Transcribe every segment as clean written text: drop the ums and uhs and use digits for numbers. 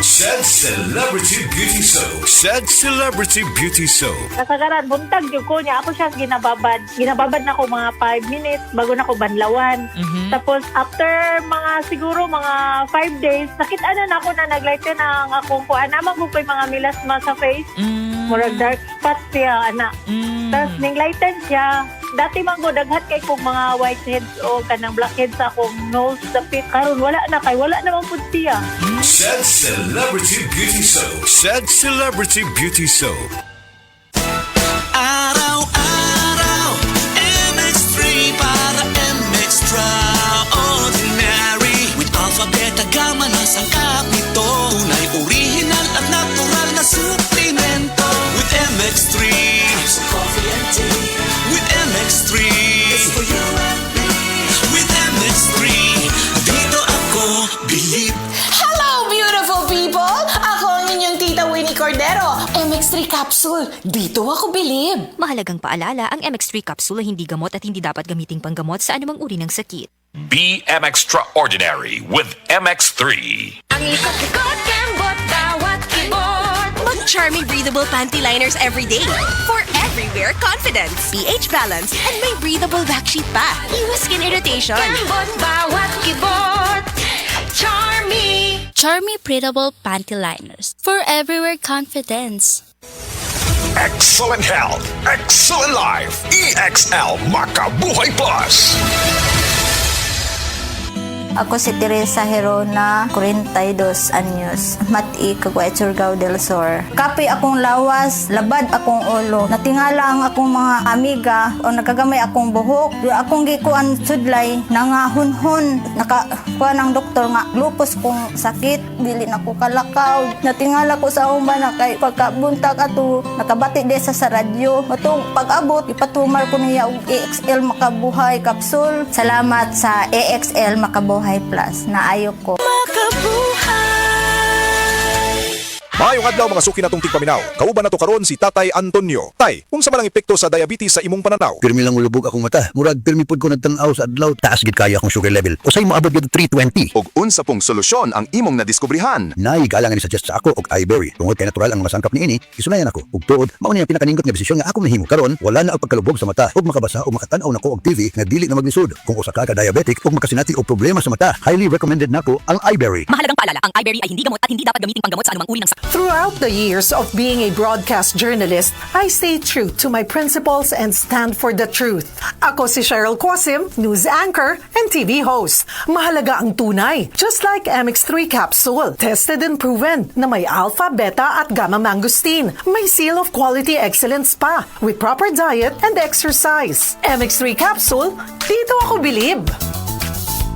Said Celebrity Beauty Soap. Said Celebrity Beauty Soap. Kasagaran, buntag yung ko niya. Ako siya ginababad. Ginababad na ko mga 5 minutes bago na ko banlawan. Tapos, after siguro mga 5 days, nakita na ako na naglighten na ang akong kuha. Naman ko yung mga milasma sa face. Murag dark spots siya, anak. Tapos, ninglighten siya. Dati man ko daghat kay kong mga whiteheads o kanang blackheads sa akong nose, dapit. Karon wala na kay, wala naman po siya. Said Celebrity Beauty Soap. Said Celebrity Beauty Soap. Araw-araw, MX3 para MX-Traordinary. With Alpha, Beta, Gamma na sangkap nito. Tunay, original at natural na suplemento. With MX3, coffee and tea. With MX3, it's for you and me. With MX3, dito ako bilib. Hello, beautiful people! Ako ang inyong tita Winnie Cordero. MX3 Capsule. Dito ako bilib. Mahalagang paalala, ang MX3 capsule ay hindi gamot at hindi dapat gamiting panggamot sa anumang uri ng sakit. Be Extraordinary with MX3. Ang isang likod, kembot, bawat kibot. Mag-Charmy breathable panty liners every day. For everywhere confidence. pH balance and may breathable backsheet pa. Iwas skin irritation. Kembot, bawat kibot. Charmy. Charmy breathable panty liners. For everywhere confidence. Excellent health, excellent life. EXL Makabuhay Plus. Ako si Teresa Herona, 42 anyos, Mati, Caguay, Surigao del Sur. Kapi akong lawas, labad akong ulo. Natingala ang akong mga amiga o nakagamay akong buhok. Akong gikuan sudlay, nangahunhon. Nakakuha ng doktor nga, lupus kong sakit, dili na ko kalakaw. Natingala ko sa umba na kay pagkabuntag ato, nakabati de sa radyo. Matong pag-abot, ipatumar ko niya og EXL Makabuhay Capsule. Salamat sa EXL Makabuhay Plus na ayok ko. Maayong adlaw mga suki natong tigpaminaw. Kauban nato karon si Tatay Antonio. Tay, unsa man ang epekto sa diabetes sa imong pananaw? Pirmi lang ulubog akong mata. Murag pirmi pud ko nagtan-aw sa adlaw. Taas gid kaya akong sugar level. Usay moabot gid 320. Og unsa pong solusyon ang imong nadiskubrihan? Nay galangan ni suggest sa ako og iBerry. Tungod kay natural ang mga sangkap niini, isunayan ako. Ug tuod, mao ni ang pinakaningkot nga desisyon nga akong nahimo karon. Wala na ang pagkalubog sa mata ug makabasa ug makatan-aw nako og TV nga dili na maglisod. Kung usa ka diabetic ug makasinati og problema sa mata, highly recommended nako ang iBerry. Mahalagang paalala, ang iBerry ay hindi gamot at hindi dapat gamiting panggamot sa anumang uri ng sakit. Throughout the years of being a broadcast journalist, I stay true to my principles and stand for the truth. Ako si Cheryl Quasim, news anchor and TV host. Mahalaga ang tunay, just like MX3 Capsule. Tested and proven na may alpha, beta at gamma mangosteen. May seal of quality excellence pa with proper diet and exercise. MX3 Capsule, dito ako bilib.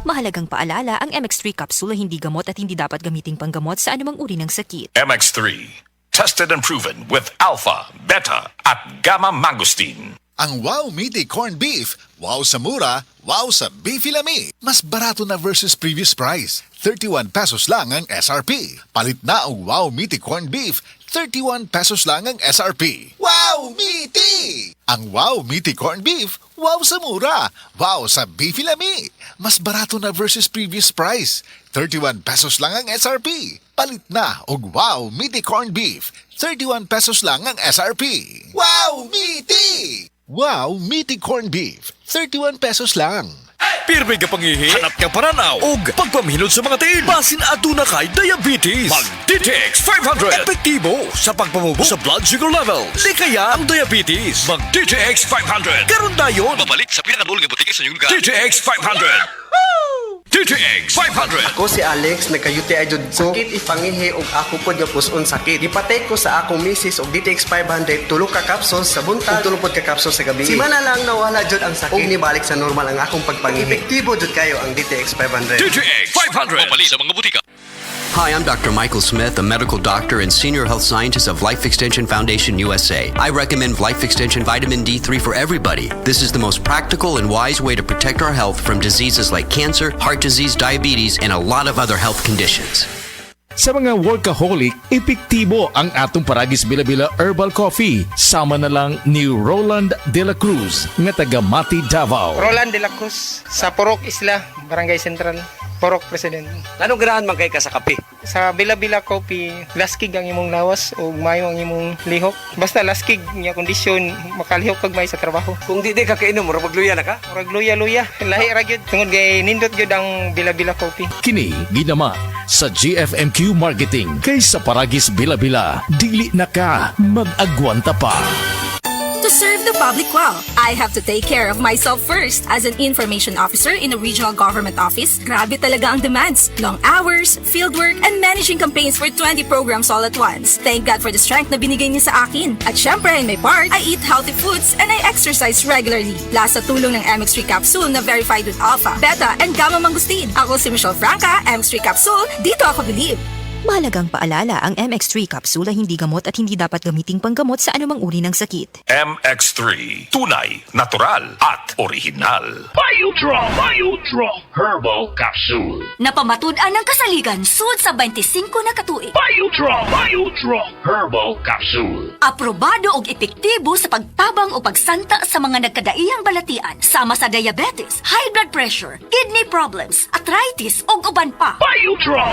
Mahalagang paalala, ang MX3 capsule ay hindi gamot at hindi dapat gamiting panggamot sa anumang uri ng sakit. MX3. Tested and proven with alpha, beta at gamma mangosteen. Ang Wow Meaty Corned Beef, wow sa mura, wow sa Beefy Lami. Mas barato na versus previous price. 31 pesos lang ang SRP. Palit na ang Wow Meaty Corned Beef, 31 pesos lang ang SRP. Wow Meaty! Ang Wow Meaty Corned Beef, wow sa mura, wow sa Beefy Lami. Mas barato na versus previous price. 31 pesos lang ang SRP. Palit na og Wow Meaty Corned Beef, 31 pesos lang ang SRP. Wow Meaty! Wow Meaty Corned Beef, 31 pesos lang. Pirmi ka pangihi, hanap ka paranaw, ug pagpamhinod sa mga tiil. Basin aduna kay diabetes. Mag-DTX 500. Epektibo sa pagpamubo sa blood sugar levels. Di kaya ang diabetes. Mag-DTX 500. Karon dayon. Babalik sa pinakadul nga butika sa inyong lugar. DTX 500. DTX 500. Ako si Alex, nagka-UTI jud ko. Sakit ipangihi og ako pod nga puson sakit. Ipatay ko sa akong misis og DTX 500 tulo ka capsules sa buntag ug tulo pod ka capsules sa gabi. Si mana lang nawala jud ang sakit. Og nibalik sa normal ang akong pagpangihi. Epektibo jud kayo ang DTX 500. DTX 500. Babalik sa mga butika. Hi, I'm Dr. Michael Smith, a medical doctor and senior health scientist of Life Extension Foundation USA. I recommend Life Extension Vitamin D3 for everybody. This is the most practical and wise way to protect our health from diseases like cancer, heart disease, diabetes, and a lot of other health conditions. Sa mga workaholic, epektibo ang atong Paragis Bila-Bila Herbal Coffee. Sama na lang ni Roland De La Cruz, nga taga Mati, Davao. Roland De La Cruz, sa Purok Isla, Barangay Central. Porok President. Anong ganahan man kay ka sa kape? Sa Bila-Bila Coffee, laskig ang imong lawas o mayo ang imong lihok. Basta laskig niya kondisyon, makalihok kag may sa trabaho. Kung di ka kainom, murag magluya na ka? Murag luya-luya. Lahi ra gyud. Tungod kay nindot gyud ang Bila-Bila Coffee. Kini ginama sa GFMQ Marketing kaysa Paragis Bila-Bila. Dili na ka mag-agwanta pa. To serve the public well, I have to take care of myself first. As an information officer in a regional government office, grabe talaga ang demands. Long hours, fieldwork, and managing campaigns for 20 programs all at once. Thank God for the strength na binigay niya sa akin. At syempre, in my part, I eat healthy foods and I exercise regularly. Plus sa tulong ng MX3 capsule na verified with Alpha, Beta, and Gamma Mangustin. Ako si Michelle Franca, MX3 capsule, dito ako believe. Mahalagang paalala, ang MX3 capsule ay hindi gamot at hindi dapat gamiting panggamot sa anumang uri ng sakit. MX3, tunay, natural, at original. Biodraw Herbal Capsule. Napamatud-an ng kasaligan sud sa 25 na katuig. Biodraw Herbal Capsule. Aprobado og epektibo sa pagtabang o pagsanta sa mga nagkadaiyang balatian sama sa diabetes, high blood pressure, kidney problems, arthritis ug uban pa. Biodraw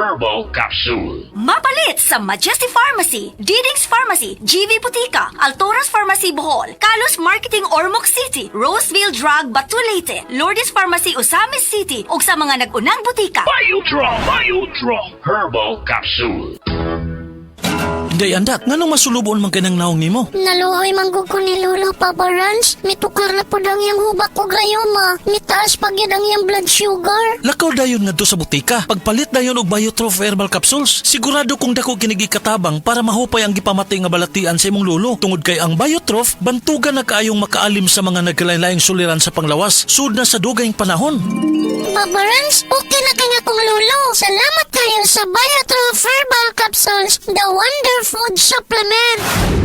Herbal Capsule. Mapalit sa Majesty Pharmacy, Diding's Pharmacy, GV Butika, Altoras Pharmacy Bohol, Kalos Marketing Ormoc City, Roseville Drug Batulete, Lourdes Pharmacy Osamis City ug sa mga nag-unang butika. Biodraw Herbal Capsule. Day andak, nganong masulubon man kanang naong nimo? Naluhoy manggug ko ni Lolo, Papa Rans. Mitukar na po dang yung hubak ko grayoma. Mitaas pag yun ang yung blood sugar. Lakaw dayon nga do sa butika. Pagpalit dayon og Biotrof Herbal Capsules. Sigurado kung dako kinigi katabang para mahupay ang gipamatay nga balatian sa imong lolo. Tungod kay ang Biotrof, bantugan na kaayong makaalim sa mga nagkalain-laing suliran sa panglawas. Sud na sa dugayng panahon. Papa Rans, okay na kanya kong lolo. Salamat kayo sa Biotrof Herbal Capsules, the wonder food supplement.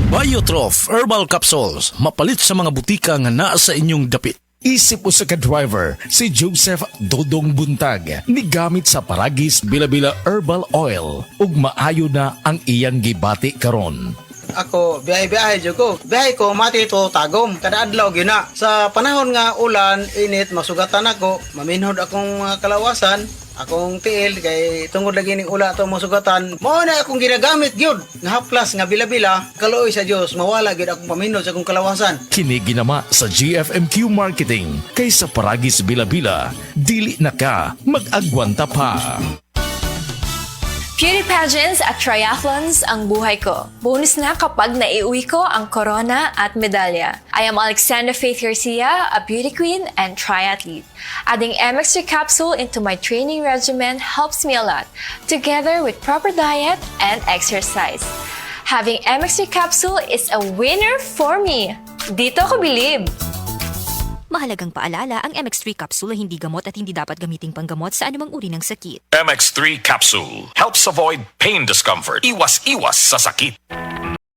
Biotrof Herbal Capsules, mapalit sa mga butika nga naa sa inyong dapit. Isip usa ka driver, si Joseph Dodong Buntag, nigamit sa Paragis Bila-Bila Herbal Oil, ug maayo na ang iyang gibati karon. Ako, biyahe-biyahe dyan ko. Biyahe ko, mati ito tagom. Kada adlaw gina. Sa panahon nga ulan, init, masugatan ako. Maminhod akong kalawasan. Akong tiil, kay tungod lagi ning ula ito masugatan. Mao na akong ginagamit gyud. Nga haplas, nga bila-bila. Kaluoy sa Dios, mawala gyud akong paminhod sa akong kalawasan. Kini ginama sa GFMQ Marketing kaysa Paragis Bila-Bila. Dili na ka mag-agwanta pa. Beauty pageants at triathlons ang buhay ko. Bonus na kapag naiuwi ko ang corona at medalya. I am Alexandra Faith Garcia, a beauty queen and triathlete. Adding MX3 capsule into my training regimen helps me a lot, together with proper diet and exercise. Having MX3 capsule is a winner for me. Dito ko believe. Mahalagang paalala, ang MX3 capsule ay hindi gamot at hindi dapat gamiting panggamot sa anumang uri ng sakit. MX3 Capsule helps avoid pain discomfort. Iwas-iwas sa sakit.